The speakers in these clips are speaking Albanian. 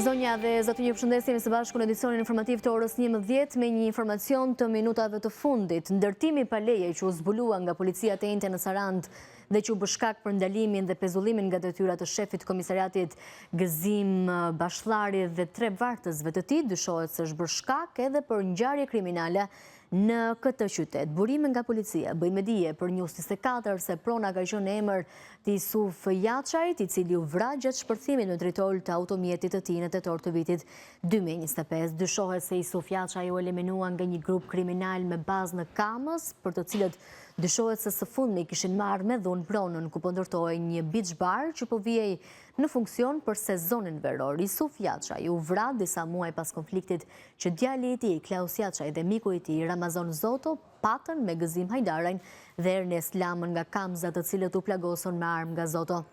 Zonja dhe zotë, ju përshëndesim së bashku në edicionin informativ të orës 11 me një informacion të minutave të fundit. Ndërtimi pa leje që u zbulua nga policia të Ente në Sarand dhe që u bëshkak për ndalimin dhe pezullimin nga detyrat të shefit komisariatit Gëzim Bashllari dhe 3 vartësve të tij, dyshohet se është bëshkak edhe për ngjarje kriminale në këtë qytet. Burime nga policia bëjnë me dije për News 24 se prona ka qenë emër të Isuf Jaçajt, i cili u vra gjatë shpërthimit në drejtor të automjetit të tij në tetor të vitit 2025. Dyshohet se Isuf Jaçaj u eliminua nga një grup kriminal me bazë në Kamës, për të cilët dyshohet se së fundmi kishin marrë me dhunë pronën ku po ndërtohej një beach bar që po vijej në funksion për sezonin veror. Isuf Jaçaj u vra disa muaj pas konfliktit që djali i tij, Klaus Jaçaj, dhe miku i tij, Ramazan Zoto, patën me Gëzim Hajdarajn dhe Ernest Lamën nga Kamza, të cilët u plagosën me armë nga Zoto.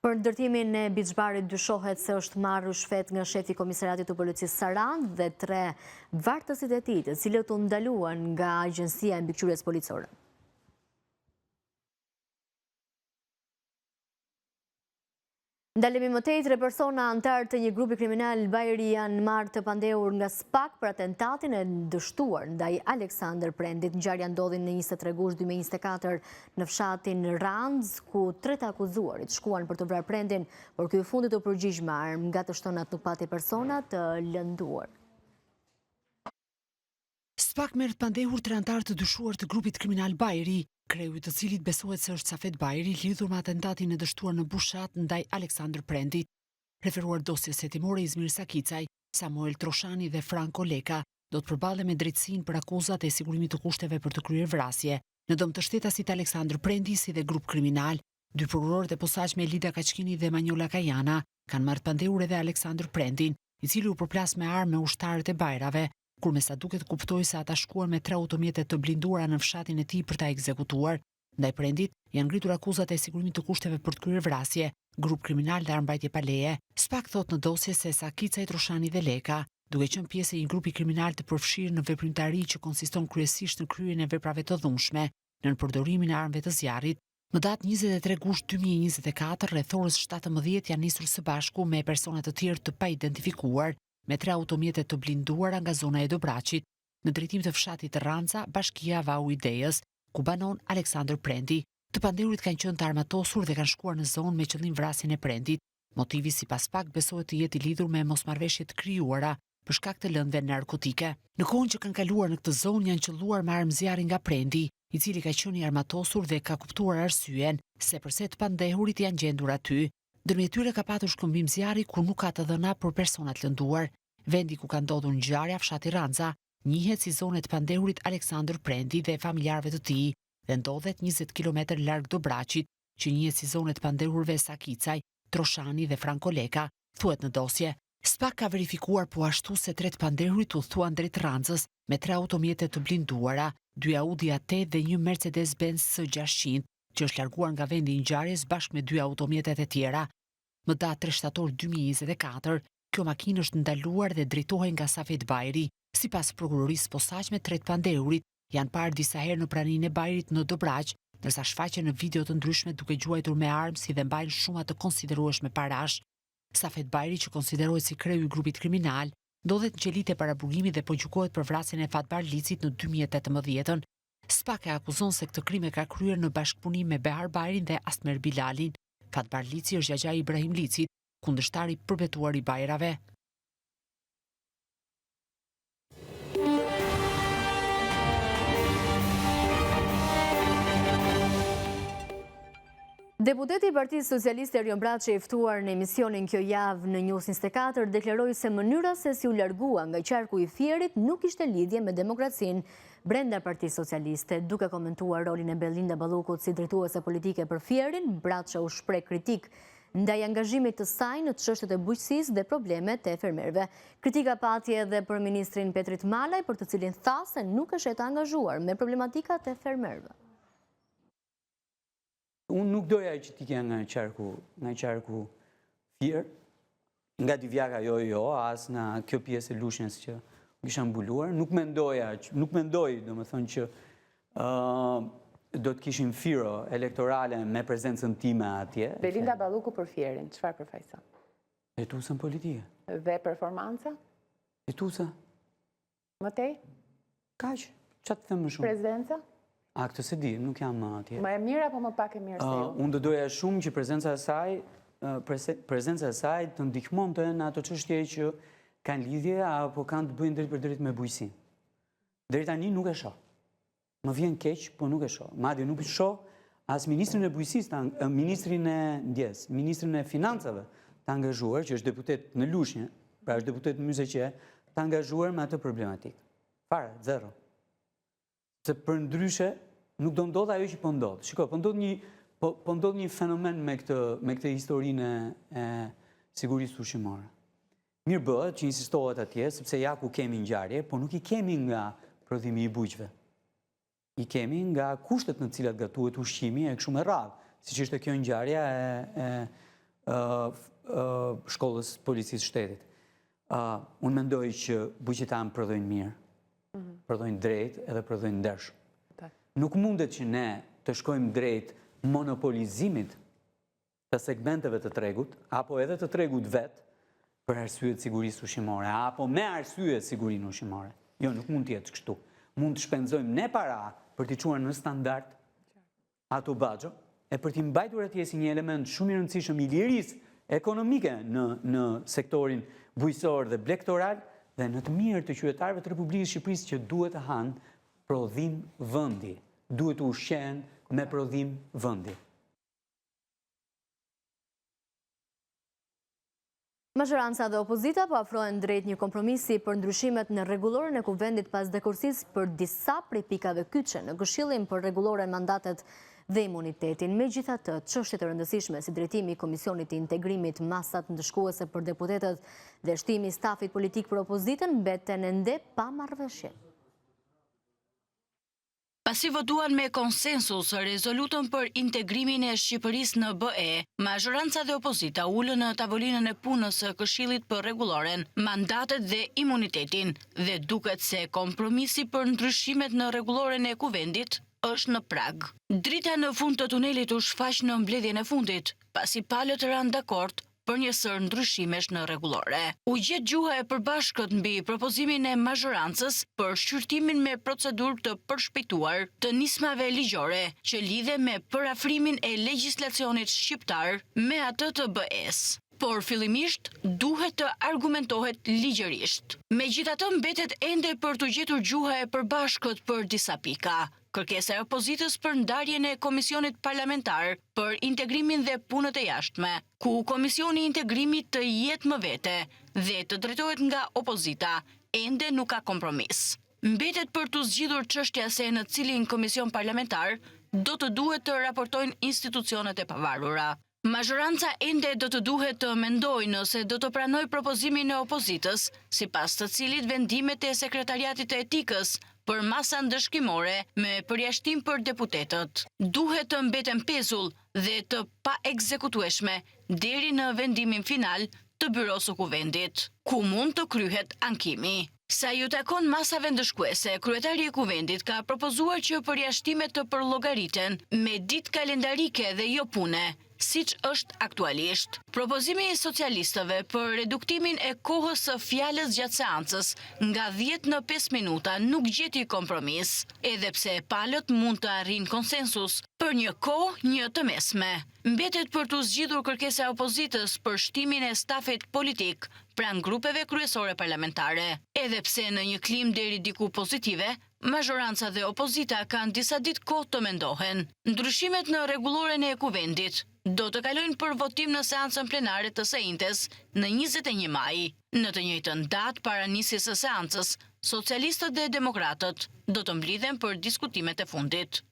Për ndërtimin e beach barit dyshohet se është marrë shfet nga shefi komisariatit të policisë Sarand dhe 3 vartësit e tij, të cilët u ndaluan nga Agjencia e Mbikëqyrjes Policore. Ndalemi më tej, 3 persona antar të një grupi kriminal bajri janë marrë të pandehur nga SPAK për atentatin e dështuar ndaj Aleksandër Prendit. Ngjarja ndodhi në 23 gusht 2024 në fshatin Randz, ku 3 të akuzuarit shkuan për të vrarë Prendin, por ky i fundit u përgjigj me armë. Nga të shtënat nuk pati persona të lënduar. SPAK merr të pandehur 3 antar të dyshuar të grupit kriminal Bajri, kreu i të cilit besohet se është Safet Bajri, lidhur me atentatin e dështuar në Bushat ndaj Aleksandër Prendit. Referuar dosjes hetimore Izmir Sakicaj, Samuel Troshani dhe Franco Leka do të përballen me drejtësinë për akuzat e sigurimit të kushteve për të kryer vrasje në dëm të shtetasit Aleksandër Prendi si dhe grup kriminal. 2 prokurorët e posaçme Lida Kaçkini dhe Manjola Kajana kanë marrë të pandehur edhe Aleksandër Prendin, i cili u përplas me armë me ushtarët e bajrave, kur me sa duket kuptoi se ata shkuan me 3 automjete të blinduara në fshatin e tij për ta ekzekutuar. Ndaj Prendit janë ngritur akuzat e sigurimit të kushteve për të kryer vrasje, grup kriminal dhe armbajtje pa leje. SPAK thot në dosje se Sakicaj, Troshani dhe Leka, duke qenë pjesë e një grupi kriminal të përfshirë në veprimtari që konsiston kryesisht në kryerjen e veprave të dhunshme, në përdorimin e armëve të zjarrit. Më datë 23 gusht 2024, rreth orës 17 janë nisur së bashku me persona të tjerë të paidentifikuar me 3 automjete të blinduara nga zona e Dobraçit, në drejtim të fshatit të Ranca, bashkia Vau Idejës, ku banon Aleksandër Prendi. Të pandehurit kanë qenë të armatosur dhe kanë shkuar në zonë me qëllim vrasjen e Prendit. Motivi sipas SPAK besohet të jetë i lidhur me mosmarrveshje të krijuara për shkak të lëndëve narkotike. Në kohën që kanë kaluar në këtë zonë janë qelluar me armë zjarri nga Prendi, i cili ka qenë i armatosur dhe ka kuptuar arsyeën se pse të pandehurit janë gjendur aty. Ndërmjet tyre ka patur shkëmbim zjarri ku nuk ka të dhëna për personat lënduar. Vendi ku ka ndodhur ngjarja, fshati Ranca, njihet si zonë e të pandehurit Aleksandër Prendi dhe familjarëve të tij dhe ndodhet 20 km larg Dobraçit, që njihet si zonë e të pandehurve Sakicaj, Troshani dhe Franco Leka, thuhet në dosje. SPAK ka verifikuar po ashtu se 3 të pandehurit u thuan drejt Rancës me 3 automjete të blinduara, 2 Audi A8 dhe një Mercedes-Benz S600, që është larguar nga vendi i ngjarjes bashkë me 2 automjetet e tjera. Më datë 3 shtator 2024, kjo makinë është ndaluar dhe drejtohej nga Safet Bajri. Sipas prokurorisë posaçme, 3 të pandehurit janë parë disa herë në praninë e Bajrit në Dobraç, ndërsa shfaqen në video të ndryshme duke gjuajtur me armë si dhe mbajnë shuma të konsiderueshme parash. Safet Bajri, që konsiderohet si kreu i grupit kriminal, ndodhet në qelitë e paraburgimit dhe po gjykohet për vrasjen e Fatbar Licit në 2018. SPAK e akuzon se këtë krim e ka kryer në bashkëpunim me Behar Bajrin dhe Asmer Bilalin. Fatbar Lici është gjagja i Ibrahim Licit, kundërshtar i përbetuar i bajrave. Deputeti i Partisë Socialiste Erion Braçi, i ftuar në emisionin Kjo Javë në News 24, deklaroi se mënyra se si u largua nga qarku i Fierit nuk ishte lidhje me demokracinë brenda Partisë Socialiste. Duke komentuar rolin e Belinda Ballukut si drejtuese politike për Fierin, Braçi u shpreh kritik ndaj angazhimit të saj në çështjet e bujqësisë dhe problemet e fermerëve. Kritika pati edhe për ministrin Petrit Malaj, për të cilin tha se nuk është e angazhuar me problematikat e fermerëve. Unë nuk doja që t'ikja nga qarku Fier, nga Divjaka jo, as nga kjo pjesë e lushnjës që kisha mbuluar. Nuk mendoj, do më thonë që do të kishim firo elektorale me prezencën time atje. Belinda Balluku për Fierin, çfarë përfaqëson? Jetuesën politike. Dhe performanca? Jetuesa. Mëtej? Kaq, çfarë të them më shumë? Prezenca? A, këtë se di, nuk jam atje. Më e mirë apo më pak e mirë se ju? Unë do doja shumë që prezenca e saj të ndihmonte në ato çështje që kanë lidhje apo kanë të bëjnë drejt për drejt me bujqësinë. Deri tani nuk e shoh. Më vjen keq, po nuk e shoh. Madje nuk e shoh as ministrin e bujqësisë, ministrin e ndjes, ministrin e financave të angazhuar, që është deputet në Lushnjë, pra është deputet në Myzeqe, të angazhuar me atë problematikë. Fare, zero. Se për ndryshe nuk do ndodh ajo që po ndodh. Shiko, po ndodh një fenomen me këtë historinë e sigurisë ushqimore. Mirë bëhet që insistohet atje, sepse ja ku kemi ngjarje, po nuk i kemi nga prodhimi i bujqve. I kemi nga kushtet në cilat gatuhet ushqimi e kështu me radhë, siç ishte kjo ngjarja e shkollës policisë shtetit. Unë mendoj që bujqetanë prodhojnë mirë, prodhojnë drejt edhe prodhojnë ndershëm. Nuk mundet që ne të shkojmë drejt monopolizimit të segmenteve të tregut, apo edhe të tregut vetë, për arsye të sigurisë ushqimore, apo me arsye të sigurinë ushqimore. Jo, nuk mund të jetë kështu. Mund të shpenzojmë ne para për t'i çuar në standard ato baxho, e për t'i mbajtur atje si një element shumë i rëndësishëm i lirisë ekonomike në sektorin bujqësor dhe blegtoral, dhe në të mirë të qytetarëve të Republikës Shqipërisë që duhet të hanë prodhim vendi, duhet të ushqehen me prodhim vendi. Majoranca dhe opozita po afrohen drejt një kompromisi për ndryshimet në rregulloren e kuvendit pas dekursis për disa prej pikave kyçe në Këshillin për rregulloren mandatet dhe imunitetin. Megjithatë, çështjet e rëndësishme si drejtimi i Komisionit të Integrimit, masat ndëshkuese për deputetët dhe shtimi i stafit politik për opozitën mbeten ende pa marrëveshje. Pasi votuan me konsensus rezolutën për integrimin e Shqipërisë në BE, majoranca dhe opozita ulën në tavolinën e punës së Këshillit për rregulloren, mandatet dhe imunitetin, dhe duket se kompromisi për ndryshimet në rregulloren e kuvendit është në prag. Drita në fund të tunelit u shfaq në mbledhjen e fundit, pasi palët ranë dakord për një sër ndryshimesh në rregullore. U gjet gjuha e përbashkët mbi propozimin e mazhorancës për shqyrtimin me procedurë të përshpejtuar të nismave ligjore që lidhe me përafrimin e legjislacionit shqiptar me atë të BE-s. Por fillimisht duhet të argumentohet ligjërisht. Megjithatë mbetet ende për të gjetur gjuha e përbashkët për disa pika. Kërkesa e opozitës për ndarjen e Komisionit Parlamentar për Integrimin dhe Punët e Jashtme, ku Komisioni i Integrimit të jetë më vete dhe të drejtohet nga opozita, ende nuk ka kompromis. Mbetet për të zgjidhur çështja se në cilin komision parlamentar do të duhet të raportojnë institucionet e pavarura. Majoranca ende do të duhet të mendojë nëse do të pranojë propozimin e opozitës, sipas të cilit vendimet e Sekretariatit të Etikës për masa ndëshkimore me përjashtim për deputetët duhet të mbeten pezull dhe të pa ekzekutueshme deri në vendimin final të Byros së Kuvendit, ku mund të kryhet ankimi. Sa ju takon masave ndëshkuese, kryetari i Kuvendit ka propozuar që përjashtimet të përllogariten me ditë kalendarike dhe jo pune, siç është aktualisht. Propozimi i socialistëve për reduktimin e kohës së fjalës gjatë seancës nga 10 në 5 minuta nuk gjeti kompromis, edhe pse palët mund të arrijnë konsensus për një kohë një të mesme. Mbetet për të zgjidhur kërkesa e opozitës për shtimin e stafit politik pranë grupeve kryesore parlamentare. Edhe pse në një klim deri diku pozitive, majoranca dhe opozita kanë disa ditë kohë të mendohen. Ndryshimet në rregulloren e Kuvendit do të kalojnë për votim në seancën plenare të së në 21 maj. Në të njëjtën datë para nisjes së seancës, socialistët dhe demokratët do të mblidhen për diskutimet e fundit.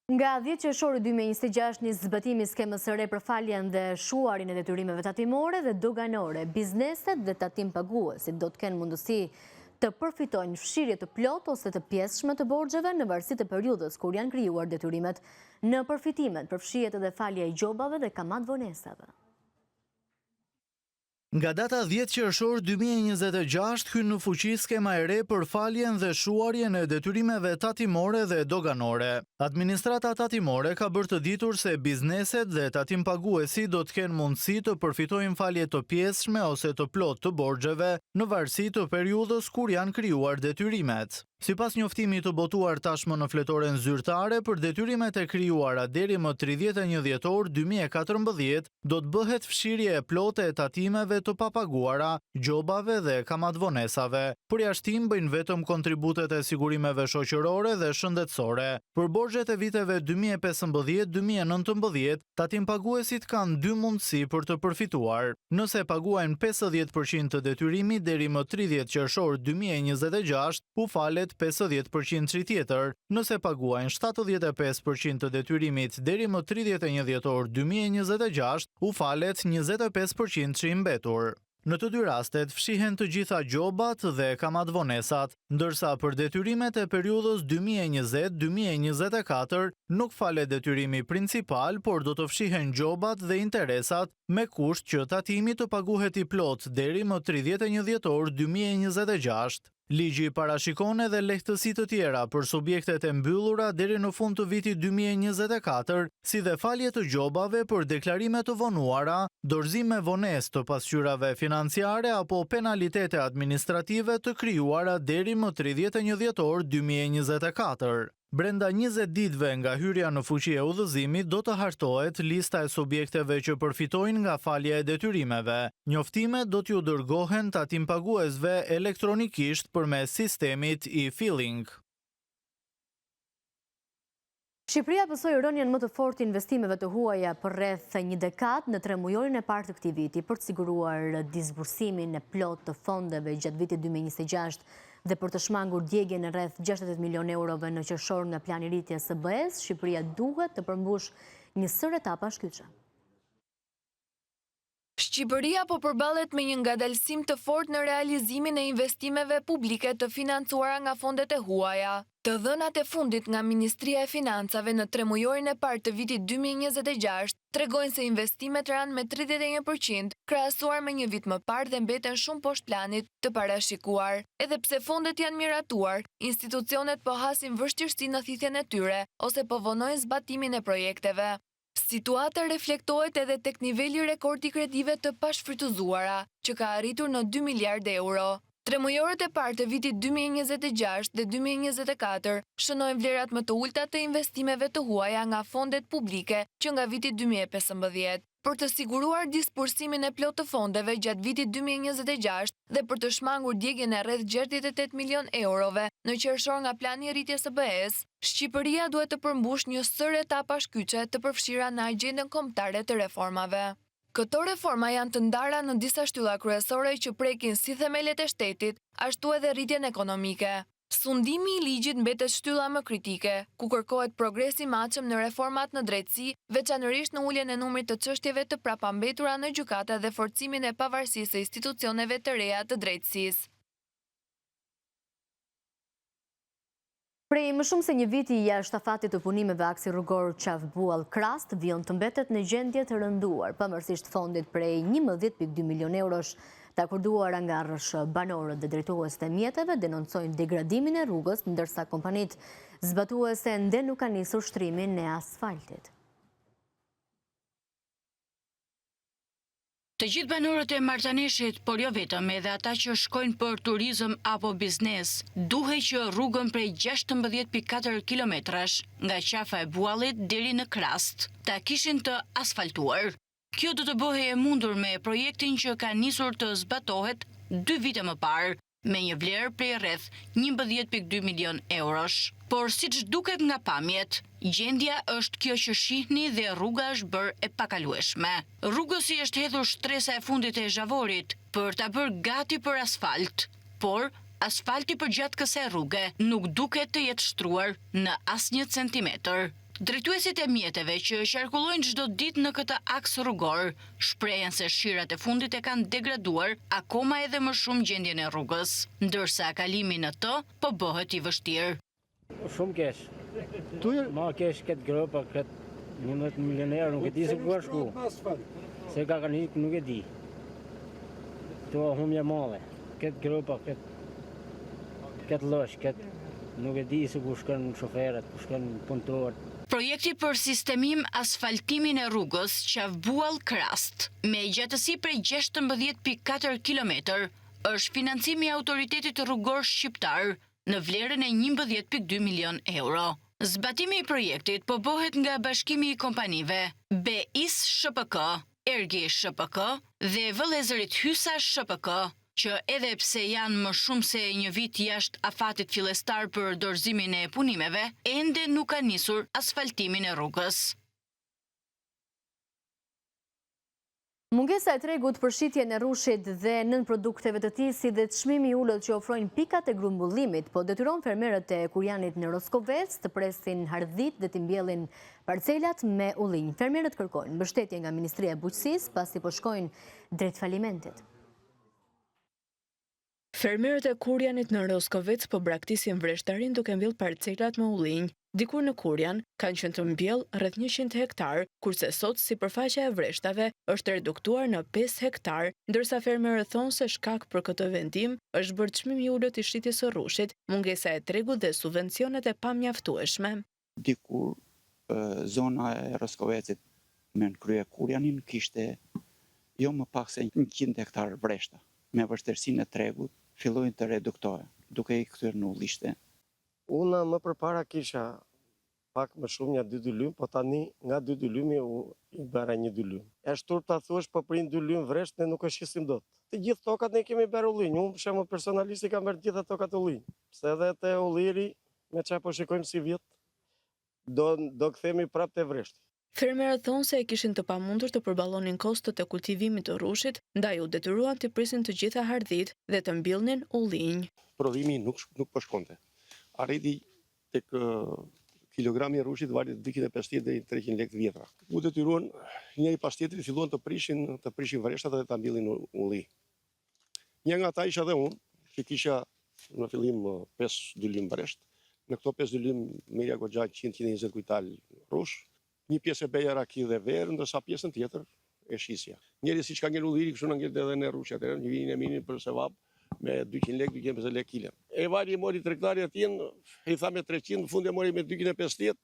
Nga 10 qershori 2026, nis zbatimi i skemës së re për faljen dhe shuarin e detyrimeve tatimore dhe doganore. Bizneset dhe tatim paguesit do të kenë mundësi të përfitojnë fshirje të plot ose të pjesshme të borxheve në varësi të periudhës kur janë krijuar detyrimet. Në përfitimet përfshihet edhe falja e gjobave dhe kamat vonesave. Nga data 10 qershor 2026 hyn në fuqi skema e re për faljen dhe shuarjen e detyrimeve tatimore dhe doganore. Administrata tatimore ka bërë të ditur se bizneset dhe tatim paguesi do të kenë mundësi të përfitojnë falje të pjesshme ose të plot të borxheve në varësi të periudhës kur janë krijuar detyrimet. Sipas njoftimit të botuar tashmë në fletoren zyrtare për detyrimet e krijuara deri më 31 dhjetor 2014, do të bëhet fshirje e plotë e tatimeve të papaguara, gjobave dhe kamatvonesave. Përjashtim bëjnë vetëm kontributet e sigurimeve shoqërore dhe shëndetësore. Për borxhet e viteve 2015-2019, tatim paguesit kanë dy mundësi për të përfituar. Nëse paguajnë 50% të detyrimit deri më 30 qershor 2026, u falet 50% çi tjetër. Nëse paguajnë 75% të detyrimit deri më 31 dhjetor 2026, u falet 25% çi i mbetur. Në të dy rastet fshihen të gjitha gjobat dhe kamatvonesat, ndërsa për detyrimet e periudhës 2020-2024 nuk falet detyrimi principal, por do të fshihen gjobat dhe interesat me kusht që tatimi të paguhet i plot deri më 31 dhjetor 2026. Ligji parashikon edhe lehtësi të tjera për subjektet e mbyllura deri në fund të vitit 2024, si dhe falje të gjobave për deklarime të vonuara, dorëzim me vonesë të pasqyrave financiare apo penalitete administrative të krijuara deri më 31 dhjetor 2024. Brenda 20 ditëve nga hyrja në fuqi e udhëzimit do të hartohet lista e subjekteve që përfitojnë nga falja e detyrimeve. Njoftimet do t'ju dërgohen tatim paguesve elektronikisht përmes sistemit e-filing. Shqipëria pësoi rënien më të fortë të investimeve të huaja për rreth një dekadë në 3 mujorin e parë të këtij viti për të siguruar disbursimin e plot të fondeve gjatë vitit 2026 dhe për të shmangur djegjen e rreth 68 milion eurove në qershor nga plani rritjes së BE-s, Shqipëria duhet të përmbush një sër etapa shkyçe. Shqipëria po përballet me një ngadalësim të fortë në realizimin e investimeve publike të financuara nga fondet e huaja. Të dhënat e fundit nga Ministria e Financave në 3 mujorin e parë të vitit 2026 tregojnë se investimet ranë me 31%, krahasuar me një vit më parë dhe mbeten shumë poshtë planit të parashikuar. Edhe pse fondet janë miratuar, institucionet po hasin vështirësi në thithjen e tyre ose po vonojnë zbatimin e projekteve. Situata reflektohet edhe tek niveli rekord i kredive të pashfrytëzuara, që ka arritur në 2 miliardë euro. 3 mujorët e parë të vitit 2026 dhe 2024 shënojnë vlerat më të ulta të investimeve të huaja nga fondet publike që nga viti 2015. Për të siguruar disbursimin e plot të fondeve gjatë vitit 2026 dhe për të shmangur djegjen e rreth 68 milion eurove në qershor nga plani i rritjes së BE-s, Shqipëria duhet të përmbush një sër etapa shkyçe të përfshira në agjendën kombëtare të reformave. Këto reforma janë të ndara në disa shtylla kryesore që prekin si themelet e shtetit, ashtu edhe rritjen ekonomike. Sundimi i ligjit mbetet shtylla më kritike, ku kërkohet progres i matshëm në reformat në drejtësi, veçanërisht në uljen e numrit të çështjeve të prapambetura në gjykata dhe forcimin e pavarësisë së institucioneve të reja të drejtësisë. Prej më shumë se një viti jashtë afatit të punimeve aksi rrugor Qafbuall Krast vjen të mbetet në gjendje të rënduar, pavarësisht fondit prej 11.2 milion eurosh të akorduara nga banorët dhe drejtues të mjeteve denoncojnë degradimin e rrugës, ndërsa kompanit zbatuese ende nuk kanë nisur shtrimin e asfaltit. Të gjithë banorët e Martaneshit, por jo vetëm edhe ata që shkojnë për turizëm apo biznes, duhet që rrugën prej 16.4 kilometrash nga qafa e Buallit deri në Krast ta kishin të asfaltuar. Kjo do të bëhej e mundur me projektin që ka nisur të zbatohet 2 vite më parë, me një vlerë prej rreth 11.2 milion eurosh. Por siç duket nga pamjet, gjendja është kjo që shihni dhe rruga është bërë e pakalueshme. Rrugës i është hedhur shtresa e fundit e zhavorit për ta bërë gati për asfalt, por asfalti përgjatë kësaj rruge nuk duket të jetë shtruar në asnjë centimetër. Drejtuesit e mjeteve që qarkullojnë çdo ditë në këtë aks rrugor shprehen se shirat e fundit e kanë degraduar akoma edhe më shumë gjendjen e rrugës, ndërsa kalimi në të po bëhet i vështirë. Shumë kesh. Ma kesh këtë grëpa, këtë 11 milion euro, nuk e di se ku ka shku. Se ka kanë hik, nuk e di. Tu humje madhe. Këtë grupa, këtë losh, këtë nuk e di se ku shkën shoferët, ku shkën punëtorët. Projekti për sistemim asfaltimin e rrugës Qafbuall-Krast, me gjatësi prej 16.4 km, është financimi i Autoritetit Rrugor Shqiptar në vlerën e 11.2 milion euro. Zbatimi i projektit po bëhet nga bashkimi i kompanive BIS SHPK, Ergi SHPK dhe vëllezërit Hysa SHPK, që edhe pse janë më shumë se një vit jashtë afatit fillestar për dorëzimin e punimeve, ende nuk ka nisur asfaltimin e rrugës. Mungesa e tregut për shitjen e rrushit dhe nën produkteve të tij, si dhe çmimi i ulët që ofrojnë pikat e grumbullimit, po detyron fermerët e Kurjanit në Roskovec të presin hardhit dhe të mbjellin parcelat me ullinj. Fermerët kërkojnë mbështetje nga Ministria e Bujqësisë pasi po shkojnë drejt falimentit. Fermerët e Kurjanit në Roskovec po braktisin vreshtarin duke mbjell parcelat me ullinj. Dikur në Kurjan kanë qenë të mbjell rreth 100 hektar, kurse sot sipërfaqja e vreshtave është reduktuar në 5 hektar, ndërsa fermerët thonë se shkak për këtë vendim është bërë çmimi i ulët i shitjes së rrushit, mungesa e tregut dhe subvencionet e pamjaftueshme. Dikur zona e Roskovecit me në krye Kurjanin kishte jo më pak se 100 hektar vreshta. Me vështirësinë e tregut fillojnë të reduktohen, duke i kthyer në ullishte. Unë më përpara kisha pak më shumë një 2 dylym, po tani nga 2 dylymi i bëra 1 dylym. E shturp ta thuash po prin 2 dylym vresht ne nuk e shisim dot. Të gjithë tokat ne kemi bërë ullinj. Unë për shembull personalisht kam bërë gjitha tokat ullinj. Pse edhe te ulliri me çfarë po shikojmë si vjet do kthehemi prapë te vreshti. Fermerët thonë se e kishin të pamundur të përballonin kostot e kultivimit të rrushit, ndaj u detyruan të prisin të gjitha hardhit dhe të mbjellnin ullinj. Prodhimi nuk po shkonte. Arriti tek kilogrami i rrushit vali 250 deri 300 lekë vjetra. U detyruan njëri pas tjetrit filluan të prishin vreshtat dhe ta mbjellin ulli. Një nga ata isha dhe unë, që kisha në fillim 5 dylym vresht. Në këto 5 dylym merja goxha 100-120 kujtal rrush. Një pjesë e beja raki dhe verë, ndërsa pjesën tjetër e shisja. Njëri siç ka ngel ulliri, kështu na ngel edhe në rrushja atëherë, një vinin e minin për sevap me 200 lekë, 250 lekë kilën. E vali mori tregtari atij, i tha me 300, në fund e mori me 250,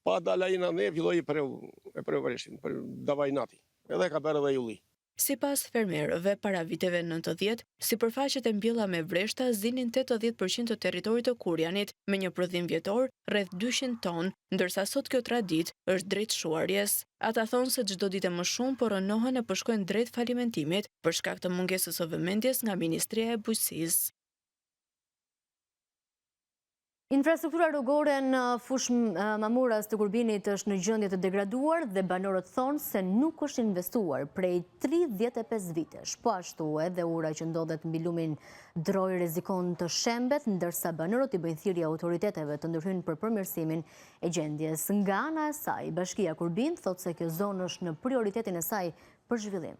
pa dalajna ne filloi e preu vreshtin, për davajnati. Edhe ka bërë edhe ulli. Sipas fermerëve, para viteve 90, sipërfaqet e mbjella me vreshta zinin 80% të territorit të Kurjanit, me një prodhim vjetor rreth 200 ton, ndërsa sot kjo tradit është drejt shuarjes. Ata thonë se çdo ditë më shumë po rënohen e po shkojnë drejt falimentimit për shkak të mungesës së vëmendjes nga Ministria e Bujqësisë. Infrastruktura rrugore në fushë Mamuras të Kurbinit është në gjendje të degraduar dhe banorët thonë se nuk është investuar prej 35 vitesh. Po ashtu edhe ura që ndodhet mbi lumin Droj rrezikon të shembet, ndërsa banorët i bëjnë thirrje autoriteteve të ndërhyjnë për përmirësimin e gjendjes. Nga ana e saj, Bashkia Kurbin thotë se kjo zonë është në prioritetin e saj për zhvillim.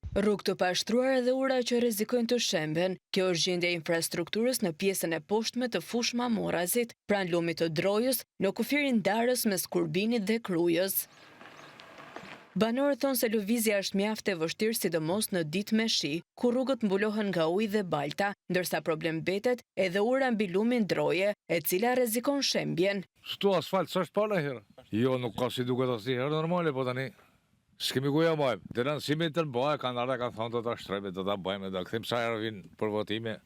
Rrugë të pashtruar dhe ura që rrezikojnë të shemben, kjo është gjendja e infrastrukturës në pjesën e poshtme të fushë Mamurazit, pranë lumit të Drojës, në kufirin darës mes Kurbinit dhe Krujës. Banorët thonë se lëvizja është mjaft e vështirë sidomos në ditë me shi, ku rrugët mbulohen nga ujë dhe balta, ndërsa problem betet edhe ura mbi lumin Droje, e cila rrezikon shembjen. Shtu asfalt s'është pa herë. Jo, nuk ka si duket asnjëherë normale, po tani s'kemi ku ja bëjmë. Denonsimet të bëjë, kanë ardhur kanë thonë do ta shtrojmë, do ta bëjmë, do kthejmë sa herë vinë për votime,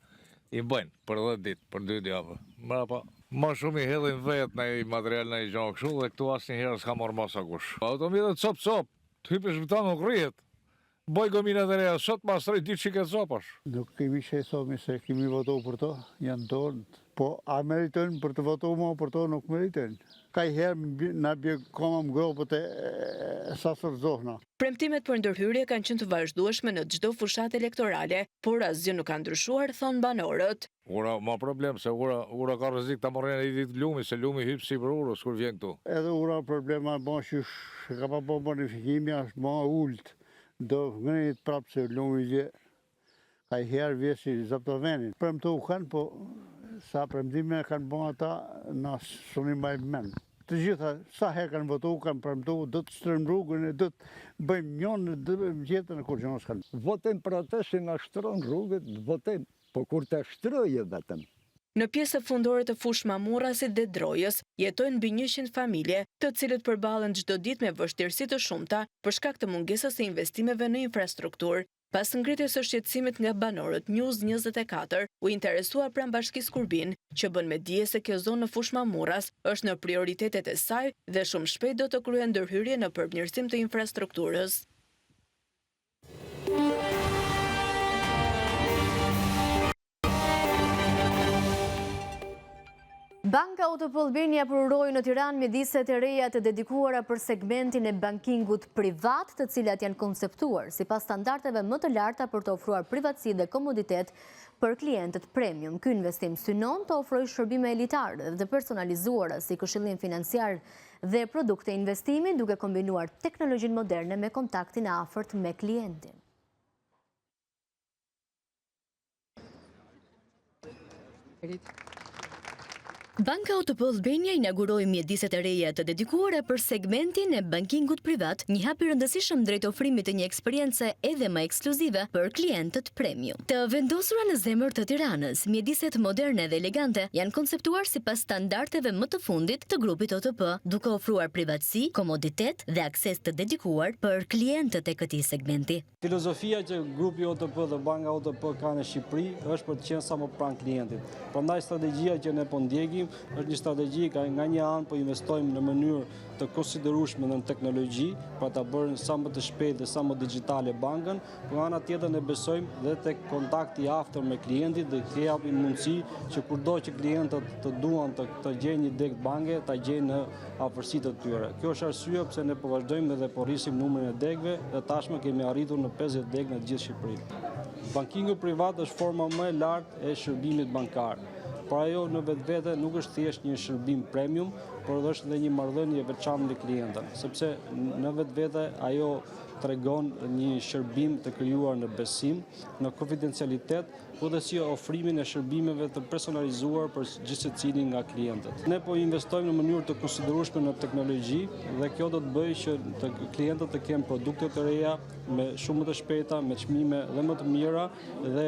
i bëjnë për 10 ditë, për 2 javë. Mbrapa më shumë i hedhin vetë në material në gjë kështu dhe këtu asnjëherë s'ka marrë masa kush. Automitet cop, të hypesh në tonë nuk rrihet. Boj gominat e reja, sot ma sërë ditë që këtë zopash. Nuk kemi shesomi se kemi votu për to, janë tonë. Po a meritojnë për të votu ma për to nuk meritojnë. Ka i herë në bje koma më gropët e sasër zohna. Premtimet për ndërhyrje kanë qenë të vazhdueshme në çdo fushat elektorale, por asgjë nuk ka ndryshuar, thonë banorët. Ura ma problem, se ura ka rrezik ta morën e ditë lumi, se lumi hyp si për urës kur vjen këtu. Edhe ura problema ba që ka pa po bonifikimi është ma ullët. Do ngënit prapë se lumi gjë ka i herë vjetë si zaptovenin. Premtu kanë, po sa premtime kanë bon ata në sunim bajmë men. të gjitha, sa herë kanë votu, kanë premtu, do të shtrojmë rrugën, do të bëjmë njënë, do të bëjmë gjetën e kur që mos kanë. Votem për atë që nga shtron rrugët, votem, po kur të shtroje vetëm. Në pjesë fundore të fushë Mamurrasit dhe Drojës jetojnë mbi 100 familje, të cilët përballen çdo ditë me vështirësi të shumta për shkak të mungesës së investimeve në infrastrukturë. Pas ngritjes së shqetësimit nga banorët, News 24 u interesua pranë Bashkisë Kurbin, që bën me dije se kjo zonë në fushë Mamurras është në prioritetet e saj dhe shumë shpejt do të kryejë ndërhyrje në përmirësim të infrastrukturës. Banka OTP Albania përuroi në Tiranë mjediset e reja të dedikuara për segmentin e bankingut privat, të cilat janë konceptuar sipas standardeve më të larta për të ofruar privatësi dhe komoditet për klientët premium. Ky investim synon të ofrojë shërbime elitare dhe personalizuara si këshillim financiar dhe produkte investimi, duke kombinuar teknologjinë moderne me kontaktin e afërt me klientin. Banka OTP Albania inauguroi mjediset e reja të dedikuara për segmentin e bankingut privat, një hap i rëndësishëm drejt ofrimit të një eksperience edhe më ekskluzive për klientët premium. Të vendosura në zemër të Tiranës, mjediset moderne dhe elegante janë konceptuar sipas standardeve më të fundit të grupit OTP, duke ofruar privatësi, komoditet dhe akses të dedikuar për klientët e këtij segmenti. Filozofia që grupi OTP dhe banka OTP ka në Shqipëri është për të qenë sa më pranë klientit. Prandaj strategjia që ne po ndjekim është një strategji ka nga një anë po investojmë në mënyrë të konsiderueshme në teknologji, pra ta bërë sa më të shpejtë dhe sa më digjitale bankën, por nga ana tjetër ne besojmë dhe tek kontakti i aftë me klientit dhe të japim mundësi që kurdo që klientët të duan të gjejnë një degë banke, ta gjejnë në afërsitë të tyre. Kjo është arsye pse ne po vazhdojmë dhe po rrisim numrin e degëve dhe tashmë kemi arritur në 50 degë në gjithë Shqipërinë. Bankingu privat është forma më e lartë e shërbimit bankar. Por ajo në vetvete nuk është thjesht një shërbim premium, por është edhe një marrëdhënie veçantë me klientën, sepse në vetvete ajo tregon një shërbim të krijuar në besim, në konfidencialitet, por dhe si ofrimin e shërbimeve të personalizuar për gjithë secilin nga klientët. Ne po investojmë në mënyrë të konsiderueshme në teknologji dhe kjo do të bëjë që klientët të kenë produkte të reja me shumë më të shpejta, me çmime dhe më të mira dhe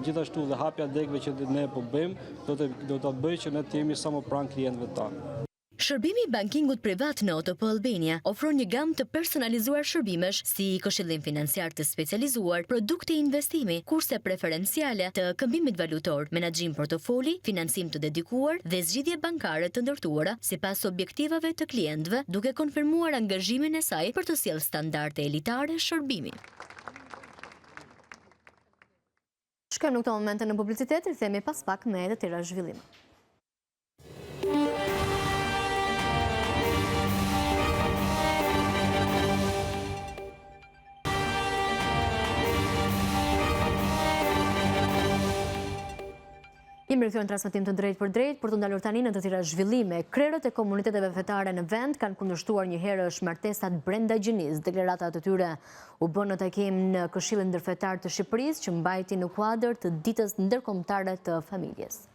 gjithashtu dhe hapja degëve që ne po bëjmë do ta bëjë që ne të jemi sa më pranë klientëve tanë. Shërbimi i bankingut privat në OTP Albania ofron një gamë të personalizuar shërbimesh si këshillim financiar të specializuar, produkte investimi, kurse preferenciale të këmbimit valutor, menaxhim portofoli, financim të dedikuar dhe zgjidhje bankare të ndërtuara sipas objektivave të klientëve, duke konfirmuar angazhimin e saj për të sjellë standarde elitare shërbimi. Shkojmë në këto momente në publicitet, rikthehemi pas pak me edhe tjera zhvillime. Jemi rikthyer në transmetim të drejtë për drejtë për të ndalur tani në të tjera zhvillime. Krerët e komuniteteve fetare në vend kanë kundërshtuar një herësh martesat brenda gjinisë. Deklaratat e tyre u bën në takim në Këshillin Ndërfetar të Shqipërisë që mbajti në kuadër të ditës ndërkombëtare të familjes.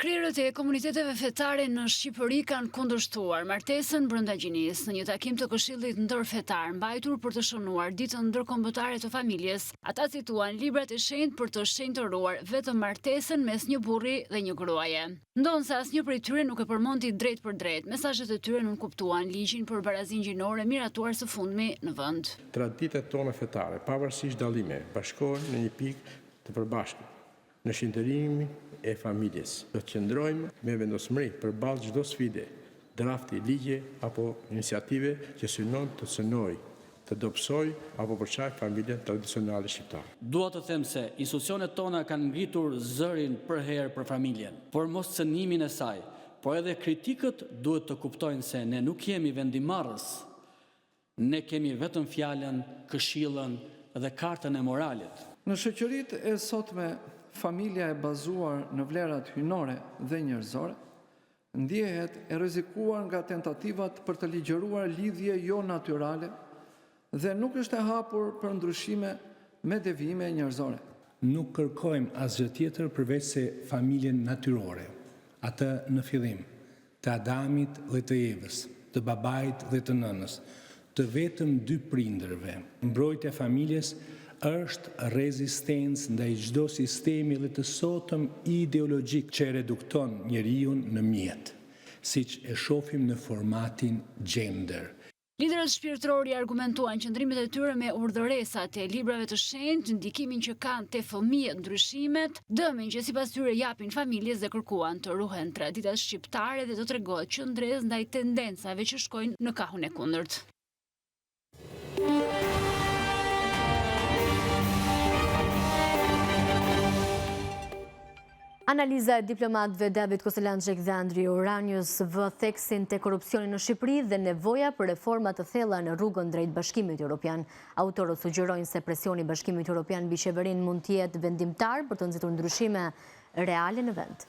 Krerët e komuniteteve fetare në Shqipëri kanë kundërshtuar martesën brenda gjinisë në një takim të Këshillit Ndërfetar mbajtur për të shënuar ditën ndërkombëtare të familjes. Ata cituan librat e shenjtë për të shenjtëruar vetëm martesën mes një burri dhe një gruaje. Ndonse asnjë prej tyre nuk e përmendi drejt për drejt, mesazhet e tyre nuk kuptuan ligjin për barazinë gjinore miratuar së fundmi në vend. Traditat tona fetare, pavarësisht dallimeve, bashkohen në një pikë të përbashkët në shenjtërimin e familjes. Do të qëndrojmë me vendosmëri përballë çdo sfide, drafti ligje apo iniciative që synon të cënojë, të dobësoj apo përçaj familjen tradicionale shqiptare. Dua të them se institucionet tona kanë ngritur zërin për herë për familjen, por mos cënimin e saj, por edhe kritikët duhet të kuptojnë se ne nuk jemi vendimarrës. Ne kemi vetëm fjalën, këshillën dhe kartën e moralit. Në shoqëritë e sotme, familja e bazuar në vlerat hyjnore dhe njerëzore ndjehet e rrezikuar nga tentativat për të ligjëruar lidhje jo natyrale dhe nuk është e hapur për ndryshime me devijime njerëzore. Nuk kërkojmë asgjë tjetër përveç se familjen natyrore, atë në fillim, të Adamit dhe të Evës, të babait dhe të nënës, të vetëm dy prindërve. Mbrojtja e familjes është rezistencë ndaj çdo sistemi dhe të sotëm ideologjik që redukton njeriu në mjet, siç e shohim në formatin gender. Liderët shpirtërori argumentuan qëndrimet e tyre me urdhëresat e librave të shenjtë, ndikimin që kanë te fëmijët ndryshimet, dëmin që sipas tyre japin familjes dhe kërkuan të ruhen traditat shqiptare dhe të tregohet qëndres ndaj tendencave që shkojnë në kahun e kundërt. Analiza e diplomatëve David Kostelançek dhe Andri Uranius vë theksin te korrupsioni në Shqipëri dhe nevoja për reforma të thella në rrugën drejt Bashkimit Evropian. Autorët sugjerojnë se presioni i Bashkimit Evropian mbi qeverinë mund të jetë vendimtar për të nxitur ndryshime reale në vend.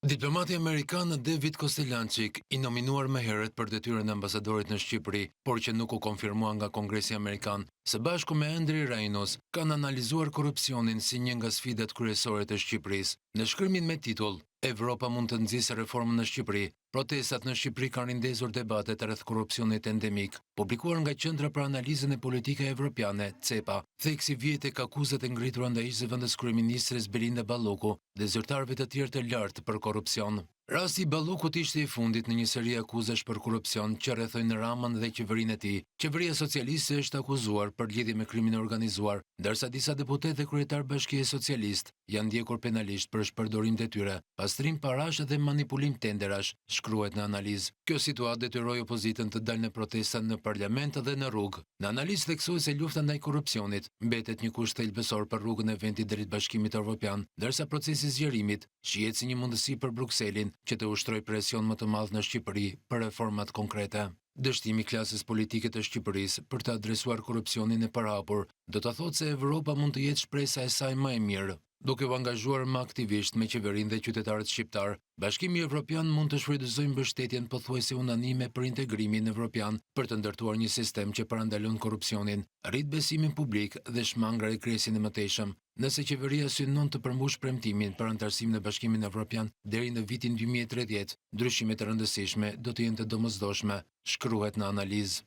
Diplomati amerikan David Kostelançek, i nominuar më herët për detyrën e ambasadorit në Shqipëri, por që nuk u konfirmua nga Kongresi Amerikan, së bashku me Andri Uranius, kanë analizuar korrupsionin si një nga sfidat kryesore të Shqipërisë. Në shkrimin me titull Evropa mund të nxjisë reformën në Shqipëri, protestat në Shqipëri kanë rindezur debatet rreth korrupsionit endemik, publikuar nga Qendra për Analizën e Politikave Evropiane, CEPA. Theksi vjet tek akuzat e ngritura ndaj zëvendës kryeministres Belinda Balloku dhe zyrtarëve të tjerë të lartë për korrupsion. Rasti i Ballukut ishte i fundit në një seri akuzash për korrupsion që rrethojnë Ramën dhe qeverinë e tij. Qeveria socialiste është akuzuar për lidhje me krimin e organizuar, ndërsa disa deputetë dhe kryetar Bashkie Socialist janë ndjekur penalisht për shpërdorim detyre, pastrim parash dhe manipulim tenderash, shkruhet në analizë. Kjo situatë detyroi opozitën të dalë në protesta në parlament dhe në rrugë. Në analizë theksohet se lufta ndaj korrupsionit mbetet një kusht thelbësor për rrugën e vendit drejt Bashkimit Evropian, ndërsa procesi i zgjerimit shihet si një mundësi për Brukselin që të ushtroj presion më të madh në Shqipëri për reformat konkrete. Dështimi i klasës politike të Shqipërisë për të adresuar korrupsionin e parahapur do të thotë se Evropa mund të jetë shpresa e saj më e mirë. Duke u angazhuar më aktivisht me qeverinë dhe qytetarët shqiptar, Bashkimi Evropian mund të shfrytëzojë mbështetjen pothuajse unanime për integrimin evropian për të ndërtuar një sistem që parandalon korrupsionin, rrit besimin publik dhe shmang regresin e mëtejshëm. Nëse qeveria synon të përmbush premtimin për antarësim në Bashkimin Evropian deri në vitin 2030, ndryshimet e rëndësishme do të jenë të domosdoshme, shkruhet në analizë.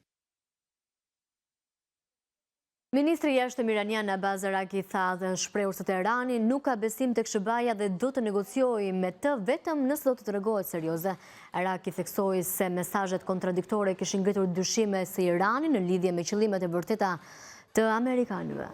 Ministri i Jashtëm iranian Abbas Araqi tha dhe shprehur se Teherani nuk ka besim tek SBA-ja dhe do të negociojë me të vetëm nëse do të tregohet serioze. Araqi theksoi se mesazhet kontradiktore kishin ngritur dyshime se Irani në lidhje me qëllimet e vërteta të amerikanëve.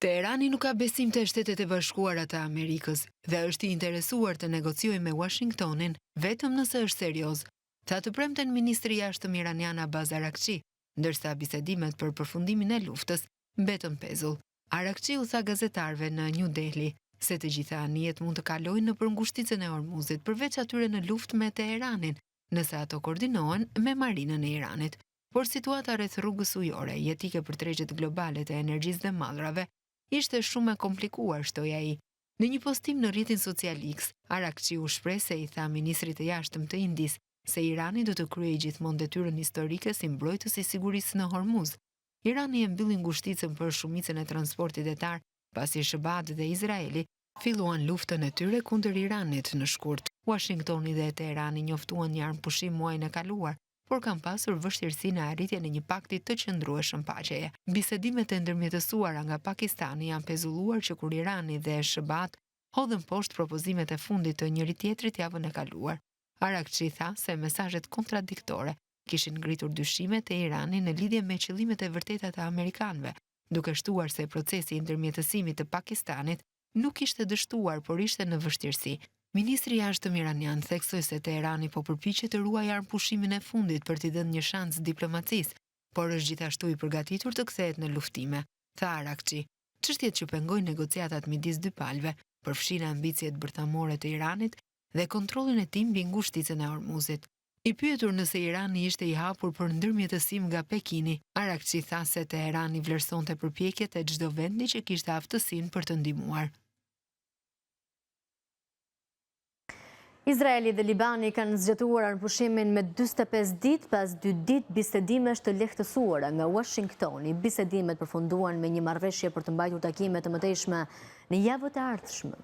Teherani nuk ka besim te Shtetet e Bashkuara të Amerikës dhe është i interesuar të negociojë me Washingtonin vetëm nëse është serioz, tha të premten ministri i Jashtëm iranian Abbas Araqi, ndërsa bisedimet për përfundimin e luftës mbetën pezull. Araqi u tha gazetarëve në New Delhi se të gjitha anijet mund të kalojnë në përngushtitjen e Hormuzit, përveç atyre në luftë me Teheranin, nëse ato koordinohen me marinën e Iranit. Por situata rreth rrugës ujore, jetike për tregjet globale të energjisë dhe mallrave, ishte shumë e komplikuar, shtoi ai. Në një postim në rrjetin social X, Araqi u shpreh se i tha ministrit të jashtëm të Indis se Irani do të kryejë gjithmonë detyrën historike si mbrojtës i sigurisë në Hormuz. Irani e mbylli ngushticën për shumicën e transportit detar, pasi SBA-t dhe Izraeli filluan luftën e tyre kundër Iranit në shkurt. Washingtoni dhe Teherani njoftuan një armpushim muajin e kaluar, por kanë pasur vështirësi në arritjen e një pakti të qëndrueshëm paqeje. Bisedimet e ndërmjetësuara nga Pakistani janë pezulluar që kur Irani dhe SBA-t hodhën poshtë propozimet e fundit të njëri tjetrit javën e kaluar. Araqi tha se mesazhet kontradiktore kishin ngritur dyshimet e Iranit në lidhje me qëllimet e vërteta të amerikanëve, duke shtuar se procesi i ndërmjetësimit të Pakistanit nuk ishte dështuar, por ishte në vështirësi. Ministri i Jashtëm iranian theksoi se Teherani po përpiqet të ruajë armpushimin e fundit për t'i dhënë një shans diplomacisë, por është gjithashtu i përgatitur të kthehet në luftime, tha Araqi. Çështjet që pengojnë negociatat midis dy palëve përfshin ambicjet bërthamore të Iranit dhe kontrollin e tij mbi ngushticën e Hormuzit. I pyetur nëse Irani ishte i hapur për ndërmjetësim nga Pekini, Araqi tha se Teherani vlerësonte përpjekjet e çdo vendi që kishte aftësinë për të ndihmuar. Izraeli dhe Libani kanë zgjatuar armëpushimin me 45 ditë pas 2 ditë bisedimesh të lehtësuara nga Washingtoni. Bisedimet përfunduan me një marrëveshje për të mbajtur takime të mëtejshme në javët e ardhshme.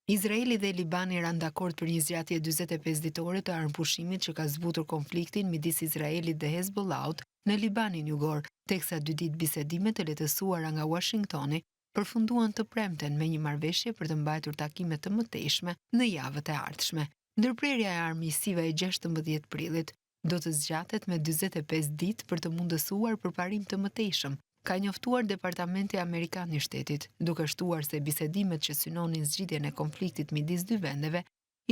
Izraeli dhe Libani ranë dakord për një zgjatje 45 ditore të armëpushimit që ka zbutur konfliktin midis Izraelit dhe Hezbollahut në Libanin jugor, teksa 2 ditë bisedime të letësuara nga Washingtoni përfunduan të premten me një marrëveshje për të mbajtur takime të mëtejshme në javët e ardhshme. Ndërprerja e armiqësive e 16 prillit do të zgjatet me 45 ditë për të mundësuar përparim të mëtejshëm, ka njoftuar Departamenti Amerikan i Shtetit, duke shtuar se bisedimet që synonin zgjidhjen e konfliktit midis dy vendeve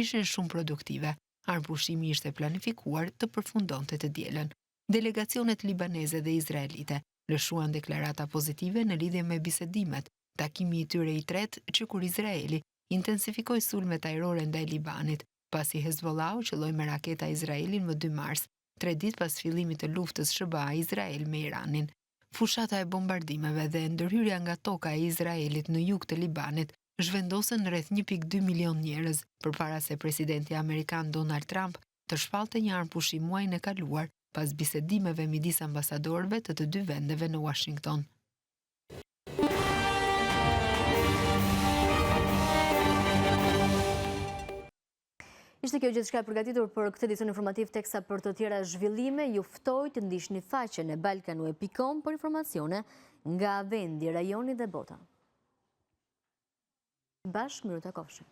ishin shumë produktive. Armëpushimi ishte planifikuar të përfundonte të dielën. Delegacionet libaneze dhe izraelite lëshuan deklarata pozitive në lidhje me bisedimet, takimi i tyre i tretë që kur Izraeli intensifikoi sulmet ajrore ndaj Libanit, pasi Hezbollahu qelloi me raketa Izraelin më 2 mars, 3 ditë pas fillimit të luftës SBA-Izrael me Iranin. Fushata e bombardimeve dhe ndërhyrja nga toka e Izraelit në jug të Libanit zhvendosën rreth 1.2 milion njerëz, përpara se presidenti amerikan Donald Trump të shpallte një armëpushim muajin e kaluar pas bisedimeve midis ambasadorëve të dy vendeve në Washington. Ishte kjo gjithçka e përgatitur për këtë edicion informativ, teksa për të tjera zhvillime ju ftoj të ndiqni faqen e balkanue.com për informacione nga vendi, rajoni dhe bota. Bashkë, miru takofshim.